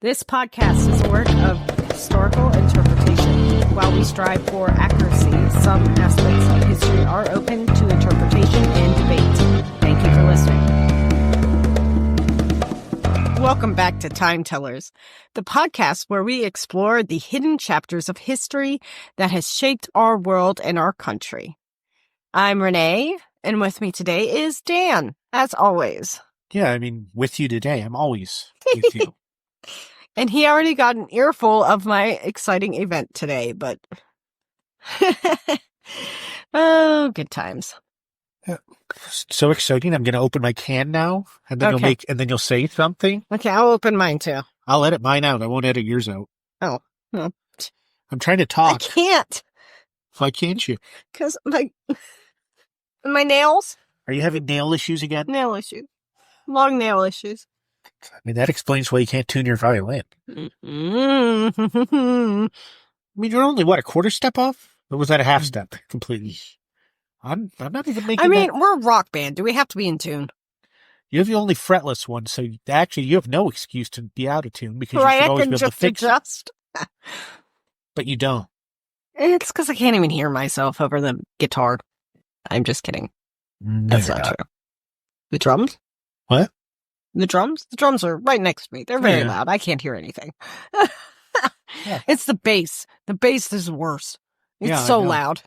This podcast is a work of historical interpretation. While we strive for accuracy, some aspects of history are open to interpretation and debate. Thank you for listening. Welcome back to Timetellers, the podcast where we explore the hidden chapters of history that has shaped our world and our country. I'm Renee, and with me today is Dan, as always. Yeah, I mean, with you today. I'm always with you. And he already got an earful of my exciting event today, but oh, good times. So exciting. I'm going to open my can now, and then you'll say something. Okay, I'll open mine too. I'll edit mine out. I won't edit yours out. Oh, no. I'm trying to talk. I can't. Why can't you? Because my nails. Are you having nail issues again? Nail issues. Long nail issues. I mean, that explains why you can't tune your violin. Mm-hmm. I mean, you're only, a quarter step off? Or was that a half step completely? I'm not even making we're a rock band. Do we have to be in tune? You're the only fretless one, so actually you have no excuse to be out of tune because you should always be able to fix it. But you don't. It's because I can't even hear myself over the guitar. I'm just kidding. No, that's not true. The drums? What? The drums? The drums are right next to me. They're very loud. I can't hear anything. Yeah. It's the bass. The bass is worse. It's so loud.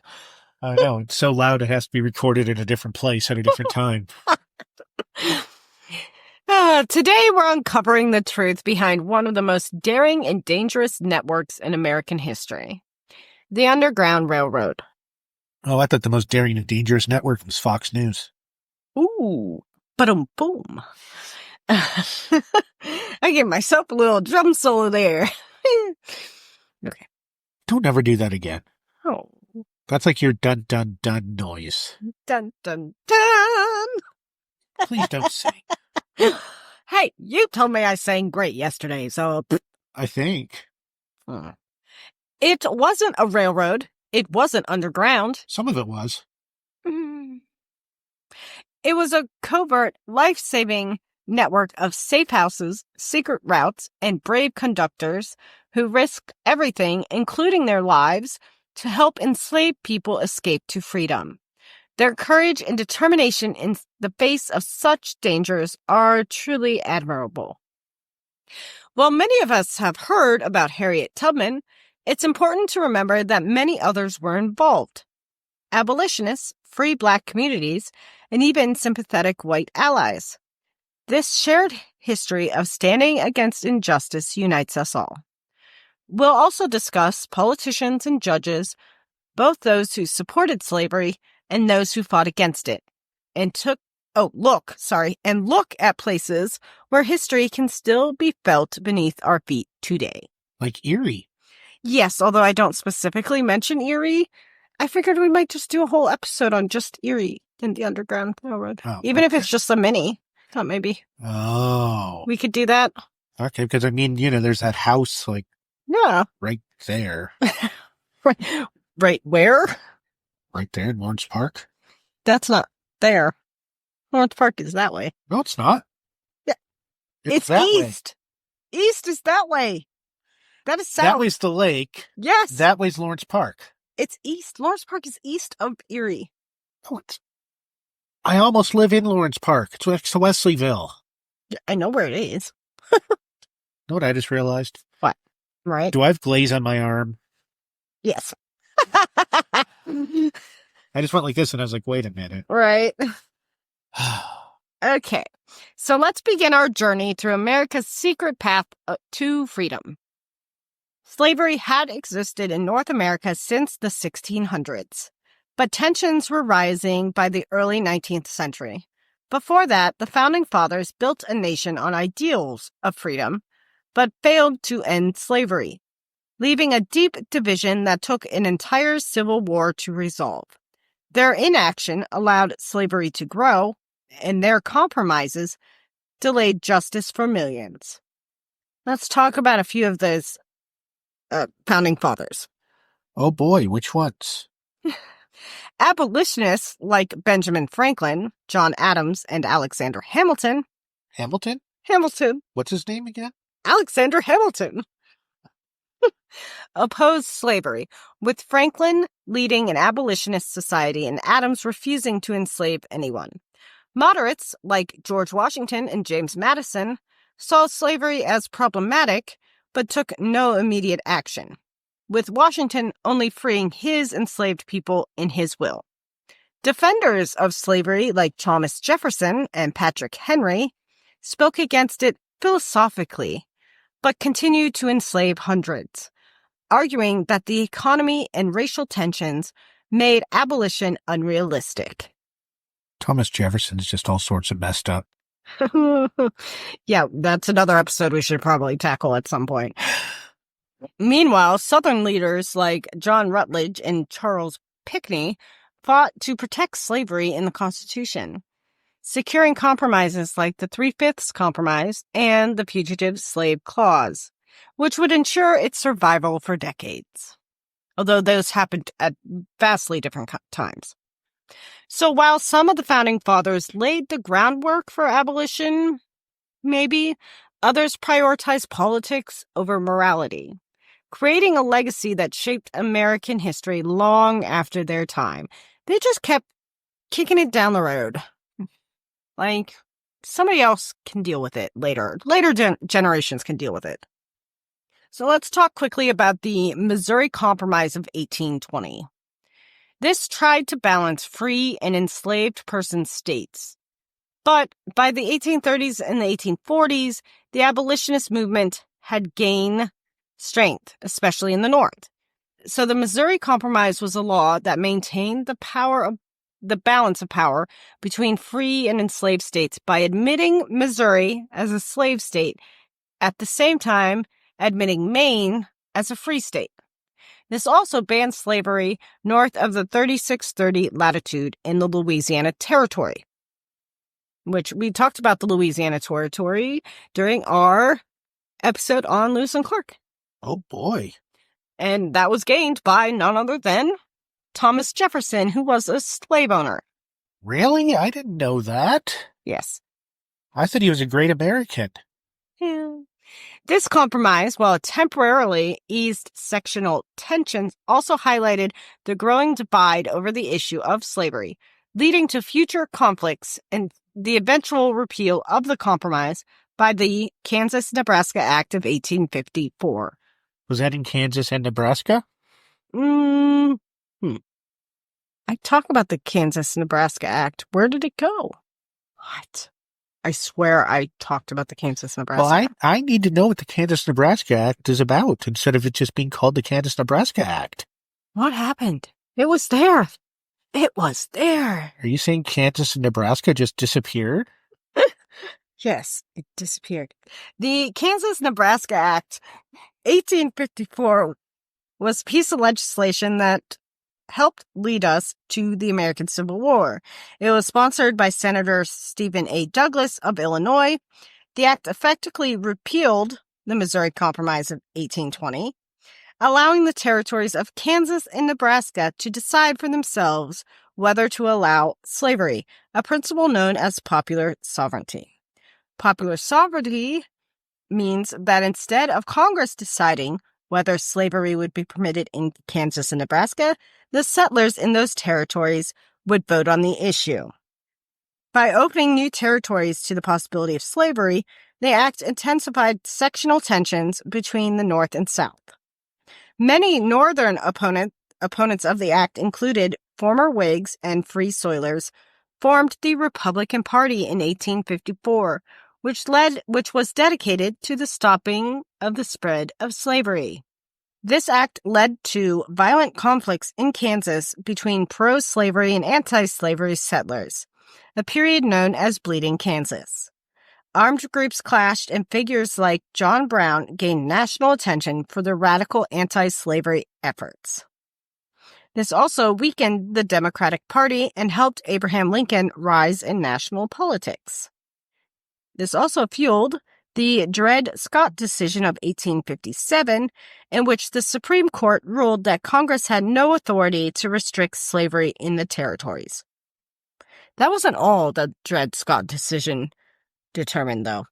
I know. It's so loud it has to be recorded in a different place at a different time. Today we're uncovering the truth behind one of the most daring and dangerous networks in American history. The Underground Railroad. Oh, I thought the most daring and dangerous network was Fox News. Ooh. Ba-dum-boom. I gave myself a little drum solo there. Okay. Don't ever do that again. Oh. That's like your dun dun dun noise. Dun dun dun. Please don't sing. Hey, you told me I sang great yesterday, so... I think. It wasn't a railroad. It wasn't underground. Some of it was. It was a covert, life-saving network of safe houses, secret routes, and brave conductors who risked everything, including their lives, to help enslaved people escape to freedom. Their courage and determination in the face of such dangers are truly admirable. While many of us have heard about Harriet Tubman, it's important to remember that many others were involved. Abolitionists, free Black communities, and even sympathetic white allies. This shared history of standing against injustice unites us all. We'll also discuss politicians and judges, both those who supported slavery and those who fought against it, and look at places where history can still be felt beneath our feet today. Like Erie. Yes, although I don't specifically mention Erie, I figured we might just do a whole episode on just Erie and the Underground Railroad. Even if it's just a mini. I thought maybe we could do that. Okay, because I mean, there's that house right there. Right where? Right there in Lawrence Park. That's not there. Lawrence Park is that way. No, it's not. Yeah. It's that east. Way. East is that way. That is south. That way's the lake. Yes. That way's Lawrence Park. It's east. Lawrence Park is east of Erie. Oh, I almost live in Lawrence Park. It's next to Wesleyville. I know where it is. Know what I just realized? What? Right? Do I have glaze on my arm? Yes. I just went like this and I was like, wait a minute. Right. Okay. So let's begin our journey through America's secret path to freedom. Slavery had existed in North America since the 1600s, but tensions were rising by the early 19th century. Before that, the Founding Fathers built a nation on ideals of freedom, but failed to end slavery, leaving a deep division that took an entire civil war to resolve. Their inaction allowed slavery to grow, and their compromises delayed justice for millions. Let's talk about a few of those Founding Fathers. Oh boy, which ones? Abolitionists like Benjamin Franklin, John Adams, and Alexander Hamilton. Hamilton? Hamilton. What's his name again? Alexander Hamilton opposed slavery, with Franklin leading an abolitionist society and Adams refusing to enslave anyone. Moderates, like George Washington and James Madison, saw slavery as problematic, but took no immediate action, with Washington only freeing his enslaved people in his will. Defenders of slavery, like Thomas Jefferson and Patrick Henry, spoke against it philosophically, but continued to enslave hundreds, arguing that the economy and racial tensions made abolition unrealistic. Thomas Jefferson's just all sorts of messed up. Yeah, that's another episode we should probably tackle at some point. Meanwhile, Southern leaders like John Rutledge and Charles Pinckney fought to protect slavery in the Constitution, securing compromises like the Three-Fifths Compromise and the Fugitive Slave Clause, which would ensure its survival for decades, although those happened at vastly different times. So while some of the Founding Fathers laid the groundwork for abolition, maybe, others prioritized politics over morality, creating a legacy that shaped American history long after their time. They just kept kicking it down the road. Like, somebody else can deal with it later. Later generations can deal with it. So let's talk quickly about the Missouri Compromise of 1820. This tried to balance free and enslaved person states. But by the 1830s and the 1840s, the abolitionist movement had gained strength, especially in the North. So the Missouri Compromise was a law that maintained the balance of power between free and enslaved states by admitting Missouri as a slave state, at the same time admitting Maine as a free state. This also banned slavery north of the 3630 latitude in the Louisiana Territory, which we talked about the Louisiana Territory during our episode on Lewis and Clark. Oh, boy. And that was gained by none other than Thomas Jefferson, who was a slave owner. Really? I didn't know that. Yes. I thought he was a great American. Yeah. This compromise, while it temporarily eased sectional tensions, also highlighted the growing divide over the issue of slavery, leading to future conflicts and the eventual repeal of the compromise by the Kansas-Nebraska Act of 1854. Was that in Kansas and Nebraska? I talk about the Kansas-Nebraska Act. Where did it go? What? I swear I talked about the Kansas-Nebraska Well, Act. I need to know what the Kansas-Nebraska Act is about, instead of it just being called the Kansas-Nebraska Act. What happened? It was there. It was there. Are you saying Kansas and Nebraska just disappeared? Yes, it disappeared. The Kansas-Nebraska Act, 1854, was a piece of legislation that helped lead us to the American Civil War. It was sponsored by Senator Stephen A. Douglas of Illinois. The act effectively repealed the Missouri Compromise of 1820, allowing the territories of Kansas and Nebraska to decide for themselves whether to allow slavery, a principle known as popular sovereignty. Popular sovereignty means that instead of Congress deciding whether slavery would be permitted in Kansas and Nebraska, the settlers in those territories would vote on the issue. By opening new territories to the possibility of slavery, the act intensified sectional tensions between the North and South. Many Northern opponents of the act included former Whigs and Free Soilers, formed the Republican Party in 1854, which was dedicated to the stopping of the spread of slavery. This act led to violent conflicts in Kansas between pro-slavery and anti-slavery settlers, a period known as Bleeding Kansas. Armed groups clashed, and figures like John Brown gained national attention for their radical anti-slavery efforts. This also weakened the Democratic Party and helped Abraham Lincoln rise in national politics. This also fueled the Dred Scott decision of 1857, in which the Supreme Court ruled that Congress had no authority to restrict slavery in the territories. That wasn't all the Dred Scott decision determined, though.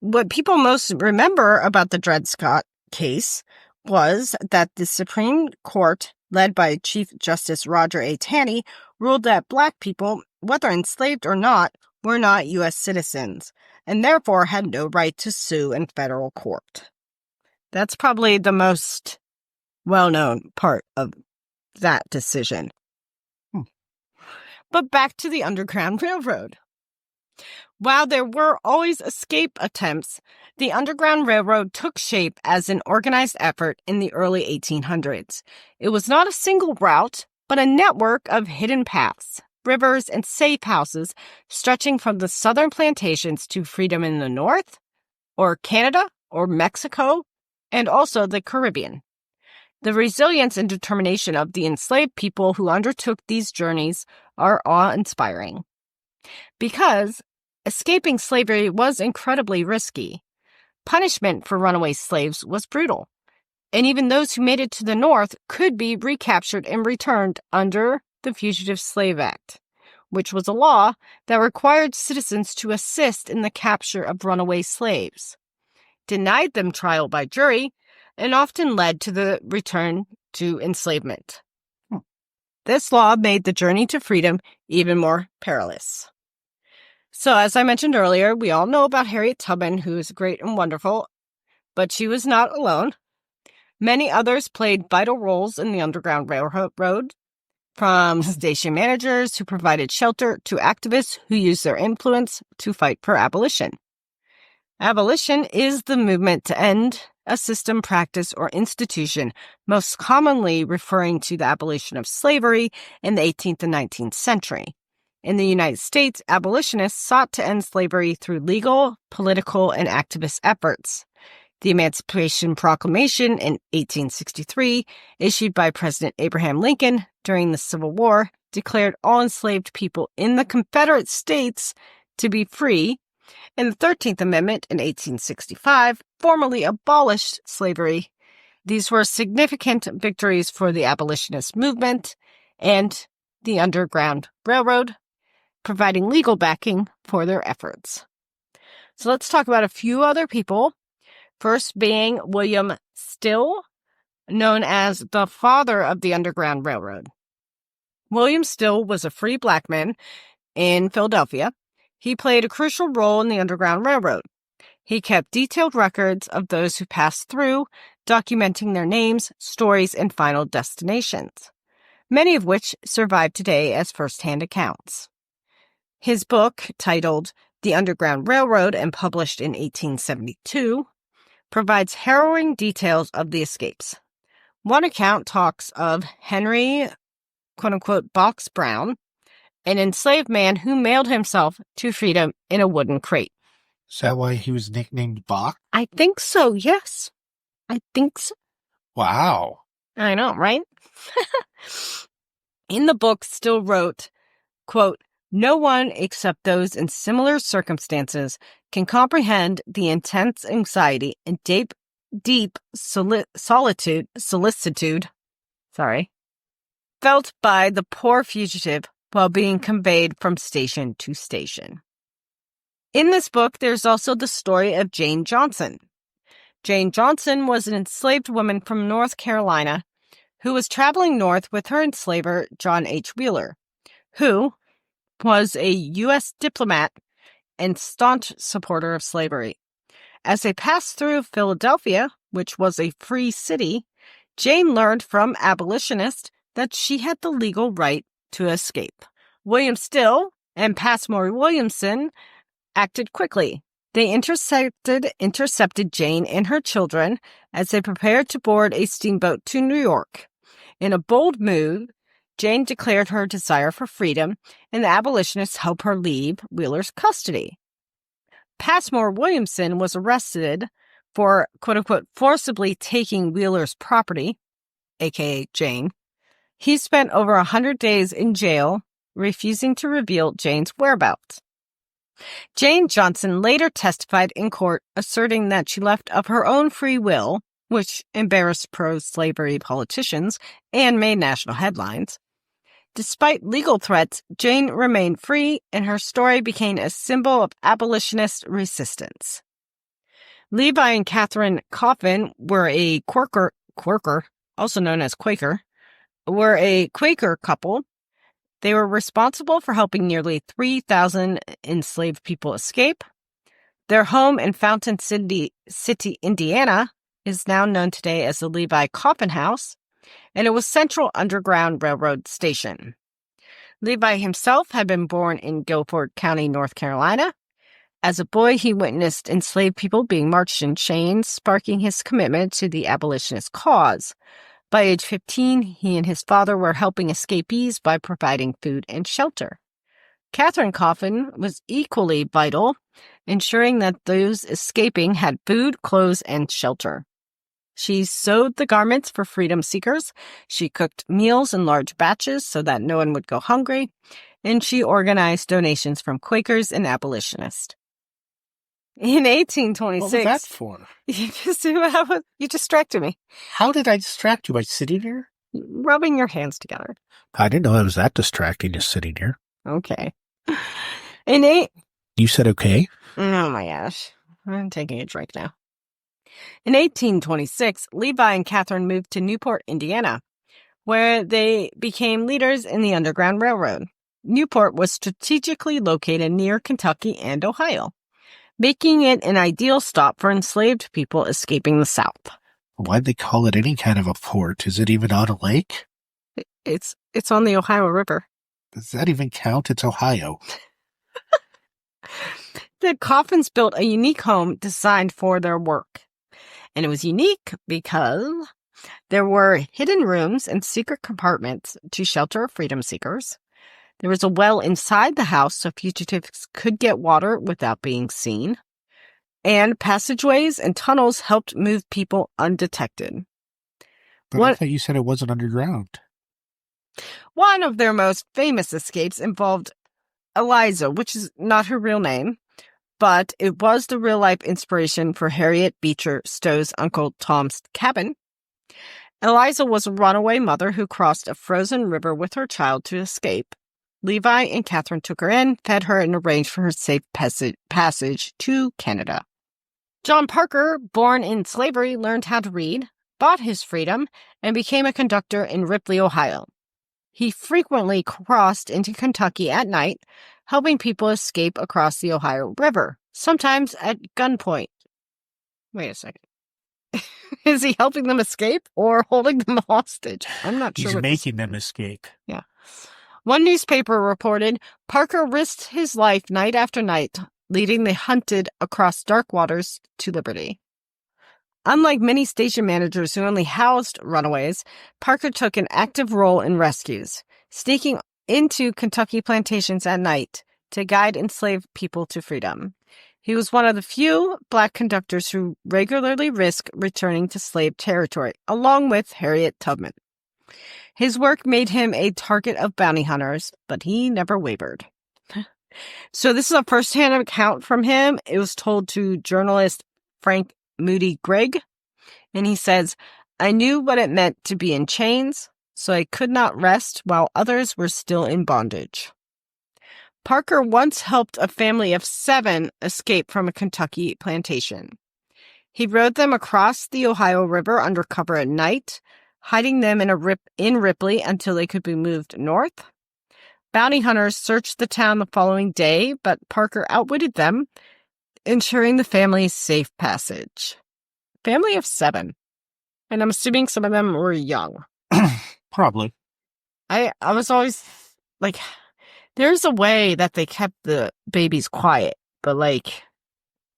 What people most remember about the Dred Scott case was that the Supreme Court, led by Chief Justice Roger A. Taney, ruled that Black people, whether enslaved or not, were not U.S. citizens, and therefore had no right to sue in federal court. That's probably the most well-known part of that decision. But back to the Underground Railroad. While there were always escape attempts, the Underground Railroad took shape as an organized effort in the early 1800s. It was not a single route, but a network of hidden paths, rivers, and safe houses stretching from the southern plantations to freedom in the north, or Canada, or Mexico, and also the Caribbean. The resilience and determination of the enslaved people who undertook these journeys are awe-inspiring. Because escaping slavery was incredibly risky. Punishment for runaway slaves was brutal, and even those who made it to the North could be recaptured and returned under the Fugitive Slave Act, which was a law that required citizens to assist in the capture of runaway slaves, denied them trial by jury, and often led to the return to enslavement. This law made the journey to freedom even more perilous. So, as I mentioned earlier, we all know about Harriet Tubman, who is great and wonderful, but she was not alone. Many others played vital roles in the Underground Railroad, from station managers who provided shelter to activists who used their influence to fight for abolition. Abolition is the movement to end a system, practice, or institution, most commonly referring to the abolition of slavery in the 18th and 19th century. In the United States, abolitionists sought to end slavery through legal, political, and activist efforts. The Emancipation Proclamation in 1863, issued by President Abraham Lincoln during the Civil War, declared all enslaved people in the Confederate States to be free, and the 13th Amendment in 1865 formally abolished slavery. These were significant victories for the abolitionist movement and the Underground Railroad, providing legal backing for their efforts. So let's talk about a few other people. First being William Still, known as the father of the Underground Railroad. William Still was a free Black man in Philadelphia. He played a crucial role in the Underground Railroad. He kept detailed records of those who passed through, documenting their names, stories, and final destinations, many of which survive today as first-hand accounts. His book, titled The Underground Railroad and published in 1872, provides harrowing details of the escapes. One account talks of Henry, quote-unquote, Box Brown, an enslaved man who mailed himself to freedom in a wooden crate. Is that why he was nicknamed Bach? I think so, yes. I think so. Wow. I know, right? In the book, Still wrote, quote, "No one except those in similar circumstances can comprehend the intense anxiety and deep solicitude felt by the poor fugitive while being conveyed from station to station." In this book, there's also the story of Jane Johnson. Jane Johnson was an enslaved woman from North Carolina who was traveling north with her enslaver, John H. Wheeler, who was a U.S. diplomat and staunch supporter of slavery. As they passed through Philadelphia, which was a free city, Jane learned from abolitionists that she had the legal right to escape. William Still and Passmore Williamson acted quickly. They intercepted Jane and her children as they prepared to board a steamboat to New York. In a bold move, Jane declared her desire for freedom, and the abolitionists helped her leave Wheeler's custody. Passmore Williamson was arrested for, quote-unquote, forcibly taking Wheeler's property, aka Jane. He spent over 100 days in jail, refusing to reveal Jane's whereabouts. Jane Johnson later testified in court, asserting that she left of her own free will, which embarrassed pro-slavery politicians and made national headlines. Despite legal threats, Jane remained free, and her story became a symbol of abolitionist resistance. Levi and Catherine Coffin were a Quaker, also known as Quaker, were a Quaker couple. They were responsible for helping nearly 3,000 enslaved people escape. Their home in Fountain City, Indiana, is now known today as the Levi Coffin House, and it was Central Underground Railroad Station. Levi himself had been born in Guilford County, North Carolina. As a boy, he witnessed enslaved people being marched in chains, sparking his commitment to the abolitionist cause. By age 15, he and his father were helping escapees by providing food and shelter. Catherine Coffin was equally vital, ensuring that those escaping had food, clothes, and shelter. She sewed the garments for freedom seekers, she cooked meals in large batches so that no one would go hungry, and she organized donations from Quakers and abolitionists. In 1826... What was that for? You distracted me. How did I distract you? By sitting here? Rubbing your hands together. I didn't know it was that distracting, just sitting here. Okay. You said okay? Oh my gosh. I'm taking a drink now. In 1826, Levi and Catherine moved to Newport, Indiana, where they became leaders in the Underground Railroad. Newport was strategically located near Kentucky and Ohio, making it an ideal stop for enslaved people escaping the South. Why'd they call it any kind of a port? Is it even on a lake? It's on the Ohio River. Does that even count? It's Ohio. The Coffins built a unique home designed for their work. And it was unique because there were hidden rooms and secret compartments to shelter freedom seekers. There was a well inside the house so fugitives could get water without being seen. And passageways and tunnels helped move people undetected. But I thought you said it wasn't underground. One of their most famous escapes involved Eliza, which is not her real name, but it was the real-life inspiration for Harriet Beecher Stowe's Uncle Tom's Cabin. Eliza was a runaway mother who crossed a frozen river with her child to escape. Levi and Catherine took her in, fed her, and arranged for her safe passage to Canada. John Parker, born in slavery, learned how to read, bought his freedom, and became a conductor in Ripley, Ohio. He frequently crossed into Kentucky at night, helping people escape across the Ohio River, sometimes at gunpoint. Wait a second. Is he helping them escape or holding them hostage? I'm not sure. He's making them escape. Yeah. One newspaper reported Parker risked his life night after night, leading the hunted across dark waters to liberty. Unlike many station managers who only housed runaways, Parker took an active role in rescues, sneaking into Kentucky plantations at night to guide enslaved people to freedom. He was one of the few black conductors who regularly risked returning to slave territory, along with Harriet Tubman. His work made him a target of bounty hunters, but he never wavered. So this is a first-hand account from him. It was told to journalist Frank Moody Gregg, and he says, "I knew what it meant to be in chains, so I could not rest while others were still in bondage." Parker once helped a family of 7 escape from a Kentucky plantation. He rode them across the Ohio River under cover at night, hiding them in Ripley until they could be moved north. Bounty hunters searched the town the following day, but Parker outwitted them, ensuring the family's safe passage. Family of 7. And I'm assuming some of them were young. Probably. I was always like, there's a way that they kept the babies quiet, but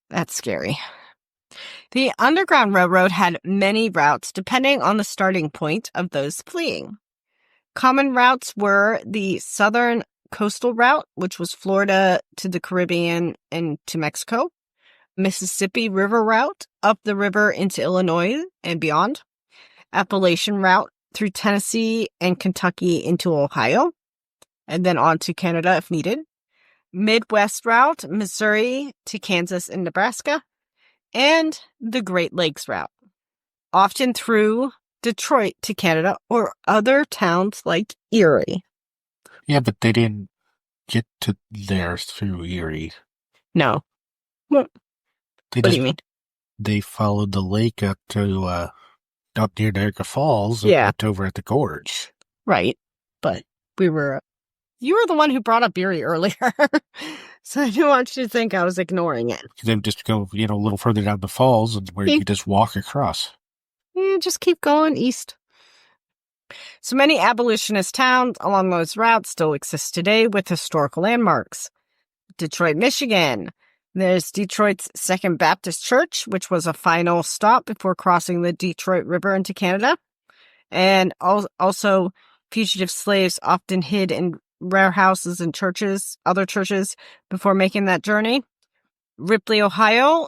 that's scary. The Underground Railroad had many routes depending on the starting point of those fleeing. Common routes were the Southern Coastal Route, which was Florida to the Caribbean and to Mexico, Mississippi River Route, up the river into Illinois and beyond, Appalachian Route through Tennessee and Kentucky into Ohio, and then on to Canada if needed, Midwest Route, Missouri to Kansas and Nebraska, and the Great Lakes Route, often through Detroit to Canada or other towns like Erie. Yeah, but they didn't get to there through Erie. No. What do you mean? they followed the lake up to up near Niagara Falls and went over at the gorge. Right. But you were the one who brought up Erie earlier. So I didn't want you to think I was ignoring it. Then just go, a little further down the falls and where you just walk across. Yeah, just keep going east. So many abolitionist towns along those routes still exist today with historical landmarks. Detroit, Michigan. There's Detroit's Second Baptist Church, which was a final stop before crossing the Detroit River into Canada. And also, fugitive slaves often hid in warehouses and other churches, before making that journey. Ripley, Ohio,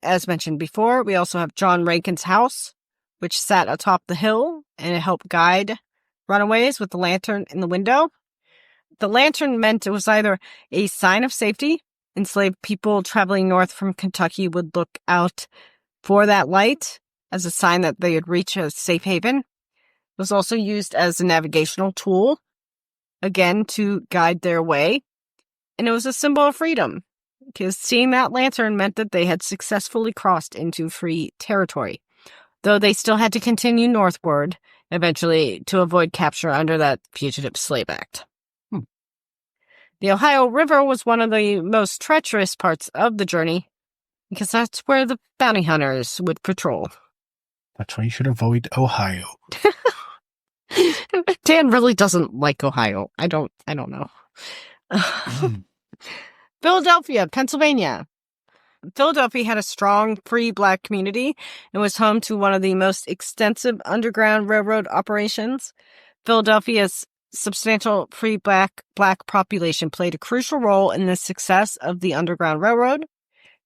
as mentioned before, we also have John Rankin's house, which sat atop the hill, and it helped guide runaways with the lantern in the window. The lantern meant it was either a sign of safety. Enslaved people traveling north from Kentucky would look out for that light as a sign that they would reach a safe haven. It was also used as a navigational tool, again, to guide their way. And it was a symbol of freedom, because seeing that lantern meant that they had successfully crossed into free territory, though they still had to continue northward, eventually, to avoid capture under that Fugitive Slave Act. The Ohio River was one of the most treacherous parts of the journey, because that's where the bounty hunters would patrol. That's why you should avoid Ohio. Dan really doesn't like Ohio. I don't know. Philadelphia, Pennsylvania. Philadelphia had a strong free black community and was home to one of the most extensive underground railroad operations. Philadelphia's substantial free black population played a crucial role in the success of the Underground Railroad.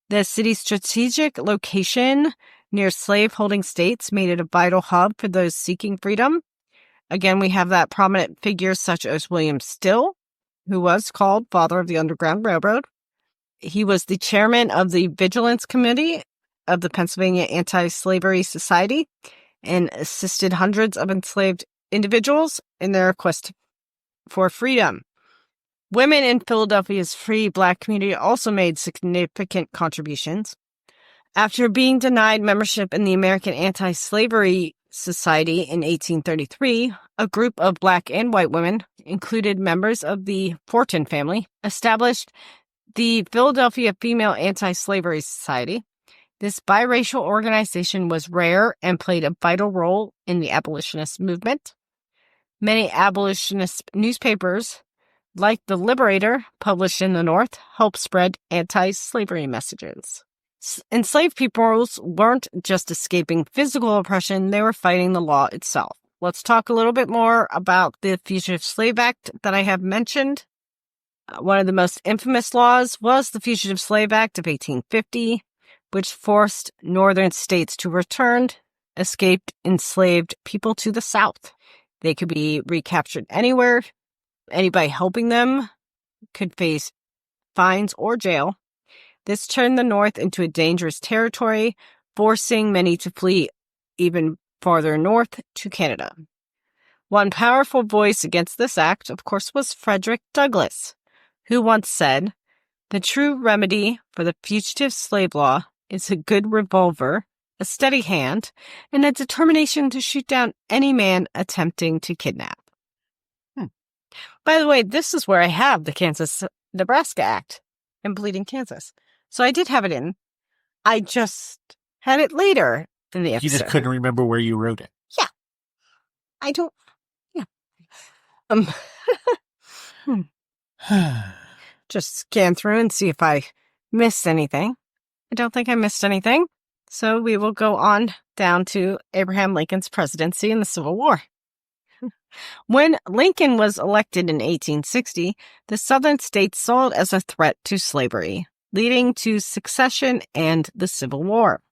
The city's strategic location near slave-holding states made it a vital hub for those seeking freedom. Again, we have that prominent figures such as William Still, who was called Father of the Underground Railroad. He was the chairman of the Vigilance Committee of the Pennsylvania Anti-Slavery Society and assisted hundreds of enslaved individuals in their quest for freedom. Women in Philadelphia's free black community also made significant contributions. After being denied membership in the American Anti-Slavery Society in 1833, a group of black and white women, included members of the Fortin family, established the Philadelphia Female Anti-Slavery Society. This biracial organization was rare and played a vital role in the abolitionist movement. Many abolitionist newspapers, like The Liberator, published in the North, helped spread anti-slavery messages. Enslaved peoples weren't just escaping physical oppression, they were fighting the law itself. Let's talk a little bit more about the Fugitive Slave Act that I have mentioned. One of the most infamous laws was the Fugitive Slave Act of 1850, which forced northern states to return escaped enslaved people to the South. They could be recaptured anywhere. Anybody helping them could face fines or jail. This turned the North into a dangerous territory, forcing many to flee even farther north to Canada. One powerful voice against this act, of course, was Frederick Douglass, who once said, "The true remedy for the fugitive slave law is a good revolver, a steady hand, and a determination to shoot down any man attempting to kidnap." By the way, this is where I have the Kansas-Nebraska Act in Bleeding, Kansas. So I did have it in. I just had it later in the episode. You just couldn't remember where you wrote it. Yeah. I don't... Yeah. Just scan through and see if I missed anything. I don't think I missed anything. So we will go on down to Abraham Lincoln's presidency in the Civil War. When Lincoln was elected in 1860, the Southern states saw it as a threat to slavery, leading to secession and the Civil War.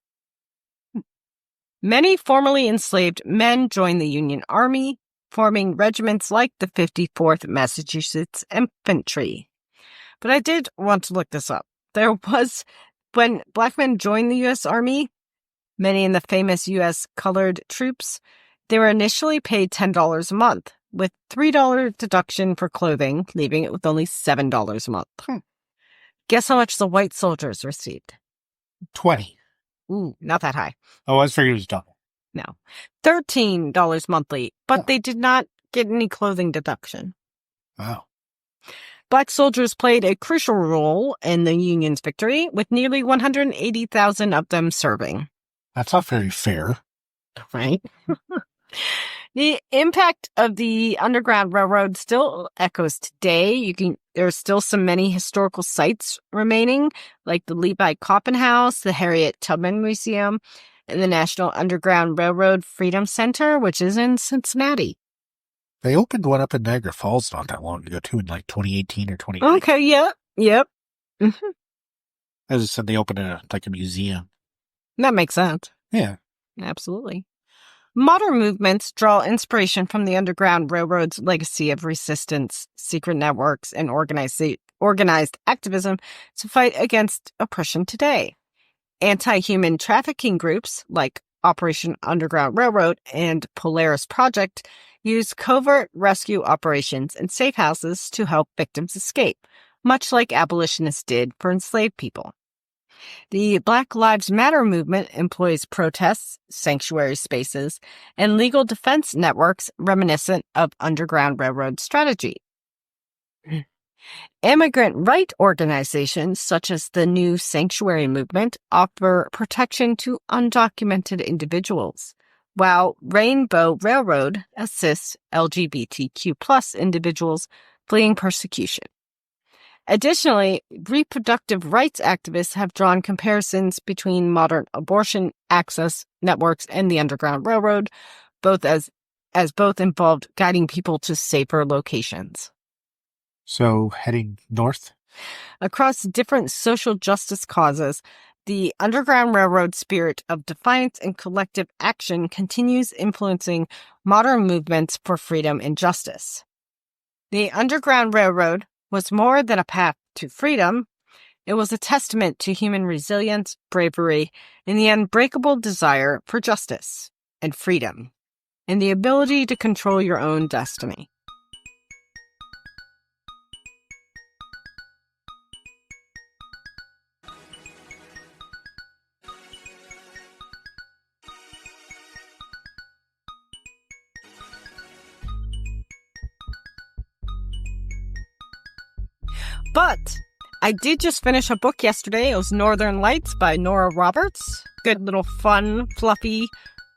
Many formerly enslaved men joined the Union Army, forming regiments like the 54th Massachusetts Infantry. But I did want to look this up. When black men joined the U.S. Army, many in the famous U.S. colored troops, they were initially paid $10 a month, with $3 deduction for clothing, leaving it with only $7 a month. Guess how much the white soldiers received? $20. Ooh, not that high. Oh, I was figuring it was double. No. $13 monthly, but they did not get any clothing deduction. Wow. Black soldiers played a crucial role in the Union's victory, with nearly 180,000 of them serving. That's not very fair. Right? The impact of the Underground Railroad still echoes today. There's still many historical sites remaining, like the Levi Coffin House, the Harriet Tubman Museum, and the National Underground Railroad Freedom Center, which is in Cincinnati. They opened one up in Niagara Falls not that long ago, too, in like 2018 or 2019. Okay, yep. Mm-hmm. As I said, they opened a museum. That makes sense. Yeah. Absolutely. Modern movements draw inspiration from the Underground Railroad's legacy of resistance, secret networks, and organized activism to fight against oppression today. Anti-human trafficking groups like Operation Underground Railroad and Polaris Project use covert rescue operations and safe houses to help victims escape, much like abolitionists did for enslaved people. The Black Lives Matter movement employs protests, sanctuary spaces, and legal defense networks reminiscent of Underground Railroad strategy. Immigrant right organizations such as the New Sanctuary Movement offer protection to undocumented individuals, while Rainbow Railroad assists LGBTQ+ individuals fleeing persecution. Additionally, reproductive rights activists have drawn comparisons between modern abortion access networks and the Underground Railroad, both as both involved guiding people to safer locations. So, heading north? Across different social justice causes, the Underground Railroad spirit of defiance and collective action continues influencing modern movements for freedom and justice. The Underground Railroad was more than a path to freedom. It was a testament to human resilience, bravery, and the unbreakable desire for justice and freedom, and the ability to control your own destiny. But I did just finish a book yesterday. It was Northern Lights by Nora Roberts. Good little fun, fluffy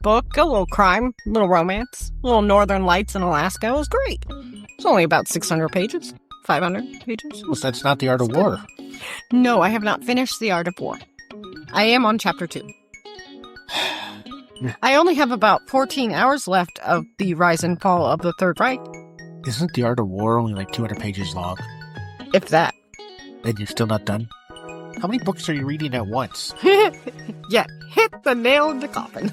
book. A little crime, a little romance. A little Northern Lights in Alaska. It was great. It's only about 600 pages. 500 pages. Well, that's not The Art of War. No, I have not finished The Art of War. I am on chapter 2. I only have about 14 hours left of The Rise and Fall of the Third Reich. Isn't The Art of War only like 200 pages long? If that. And you're still not done? How many books are you reading at once? Yeah, hit the nail in the coffin.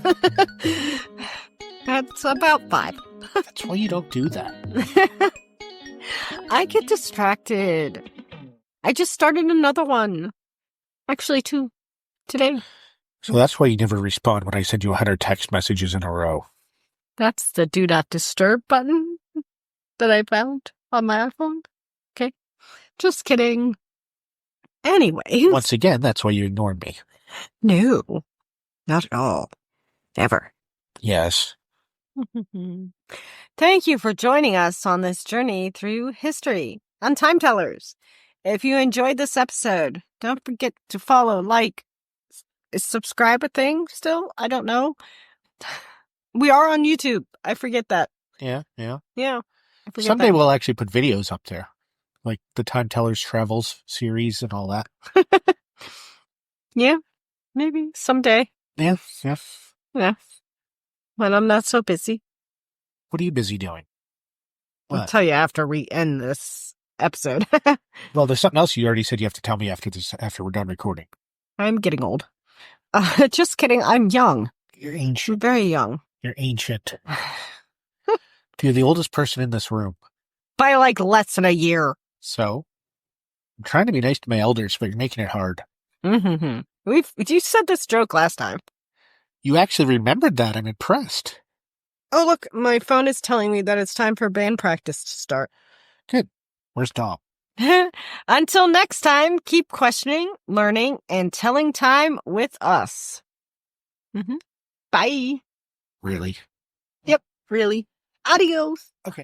That's about 5. That's why you don't do that. I get distracted. I just started another one. Actually, 2 today. So that's why you never respond when I send you 100 text messages in a row. That's the do not disturb button that I found on my iPhone. Okay. Just kidding. Anyway. Once again, that's why you ignored me. No, not at all. Ever. Yes. Thank you for joining us on this journey through history on Timetellers. If you enjoyed this episode, don't forget to follow, like, subscribe a thing still? I don't know. We are on YouTube. I forget that. Yeah. Someday we'll actually put videos up there. Like the Timetellers Travels series and all that. Yeah, maybe someday. Yeah. When I'm not so busy. What are you busy doing? What? I'll tell you after we end this episode. Well, there's something else you already said you have to tell me after we're done recording. I'm getting old. Just kidding. I'm young. You're ancient. Very young. You're ancient. You're the oldest person in this room. By like less than a year. So, I'm trying to be nice to my elders, but you're making it hard. Mm-hmm. You said this joke last time. You actually remembered that. I'm impressed. Oh, look, my phone is telling me that it's time for band practice to start. Good. Where's Dom? Until next time, keep questioning, learning, and telling time with us. Mm-hmm. Bye. Really? Yep, really. Adios. Okay.